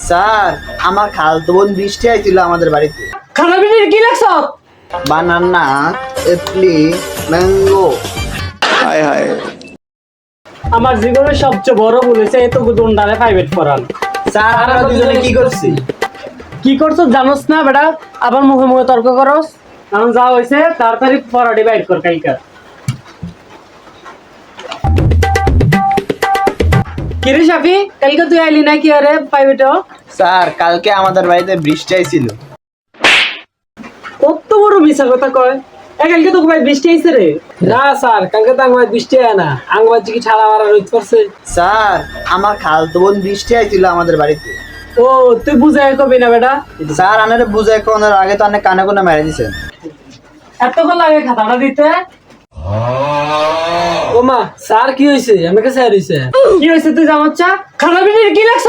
Sir আমার খালতো বোন বৃষ্টি আইছিল আমাদের বাড়িতে। খানা পিটির কি লাগছ? বানানা, এপ্লি, ম্যাঙ্গো। হায় হায়। আমার জীবনের সবচেয়ে বড় ভুল হয়েছে এত গুদন্ডারে প্রাইভেট পড়ান। স্যার আমরা দুজনে কি করছি? কি করছো জানোস না বেটা? আবার মুখে মুখে তর্ক করস। কারণ যা হয়েছে তাড়াতাড়ি পড়াটি বাইর কর কালকা। কিরে শাফি, কালকে তুই আইলি না কি আরে প্রাইভেট? স্যার কালকে আমাদের বাড়িতে বৃষ্টি আইছিল। কত বড় মিছা কথা কয়। কালকে তো ভাই বৃষ্টি আইছে রে। না স্যার, কালকে তো আমার বৃষ্টি হয় না, আঙ্গবাজ কি ছাড়া মারা রোদ করছে। স্যার আমার খালতো বোন বৃষ্টি আইছিল আমাদের বাড়িতে। ও তুই বুঝাই কবি না বেটা। স্যার আনারে বুঝাই কোনের আগে তো অনেক কানে কোনে মেরে দিছেন। এতক্ষণ লাগে খাতাটা দিতে। ও মা, স্যার কি হয়েছে? আমার কাছে আর হয়েছে কি হয়েছে তুই জামাচ্ছা? খানা পিটির কি লাগছ?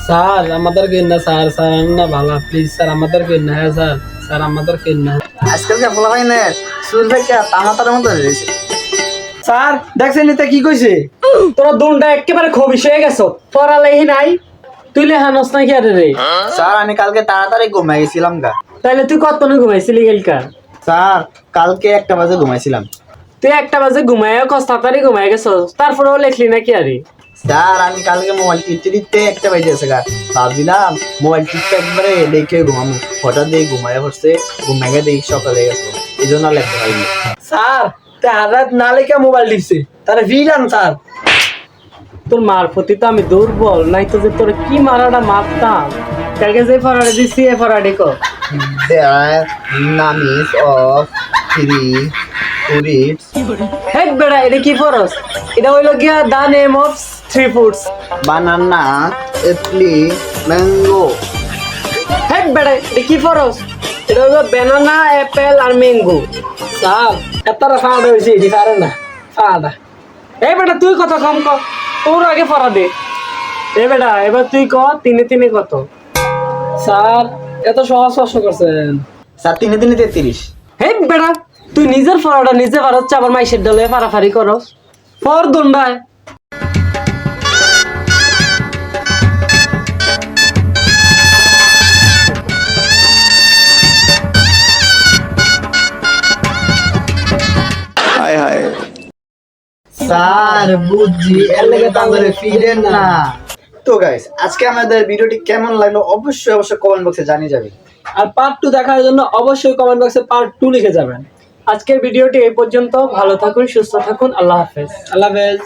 স্যার আমাদের কেন না স্যার, স্যার না ভালো প্লিজ স্যার আমাদের কেন না। হ্যাঁ স্যার, স্যার আমাদের কেন না। আজকালকে বলা হয় না চুল থেকে তামাতার মতো হয়েছে। স্যার দেখছেন এটা কি কইছে? তোরা দোনটা একেবারে খবিস হয়ে গেছ। তোরা লেহি নাই, তুই লেহানস না কি আরে রে? স্যার আমি কালকে তাড়াতাড়ি ঘুমাই গেছিলাম গা। তাইলে তুই কতক্ষণ ঘুমাইছিলি কালকা? স্যার কালকে 1টা বাজে ঘুমাইছিলাম। তুই 1টা বাজে ঘুমাইয়া কস তাড়াতাড়ি ঘুমাই গেছ, তারপরেও লেখলি না কি আরে? স্যার আমি কালকে মোবাইল টিপতে টিপতে 1টা বেজে গেছে গা। ভাবছিলাম মোবাইল টিপতে একবারে দেখে ঘুমাবো, হঠাৎ দিয়ে ঘুমাইয়া পড়ছে, ঘুমাইয়া দেখি সকালে গেছে, এই জন্য লেখতে পারিনি। স্যার তে হারাত না লেখা মোবাইল টিপছে তারে ভিড়ান স্যার। তোর মার প্রতি তো আমি দুর্বল, নাই তো যে তোর কি মারাটা মারতাম। কালকে যে ফরাডে দিছি এ ফরাডে কো। There names of three fruits. হেড বেড়া, এটা কি ফরস? এটা হইলো গিয়া the name of three foods. Banana, apple, mango. হেড বেড়া, এটা কি ফরস? এটা হইলো ব্যানানা, অ্যাপেল আর ম্যাঙ্গো। স্যার এতটা ফাড়া হইছে এটি পারে না ফাড়া। এই বেটা তুই কত কম ক, তোর আগে ফরা দে। এ বেটা এবার তুই ক তিনে তিনে কত? স্যার এত সহজ প্রশ্ন করছেন। স্যার 3 3 33। হে বেটা, তুই নিজের ফরাটা নিজে পারছ, আবার মাইসের ডলে ফাড়াফাড়ি করস। ফর দন্ডায়। Hi hi. স্যার বুঝছি এর লেগে তো আমাদের ফিরেন না। তো গাইস আজকে আমাদের ভিডিওটি কেমন লাগলো অবশ্যই কমেন্ট বক্সে জানিয়ে যাবেন। আর পার্ট 2 দেখার জন্য অবশ্যই কমেন্ট বক্সে পার্ট 2 লিখে যাবেন। আজকের ভিডিওটি এই পর্যন্ত। ভালো থাকুন, সুস্থ থাকুন, আল্লাহ হাফেজ। আল্লাহ হাফেজ।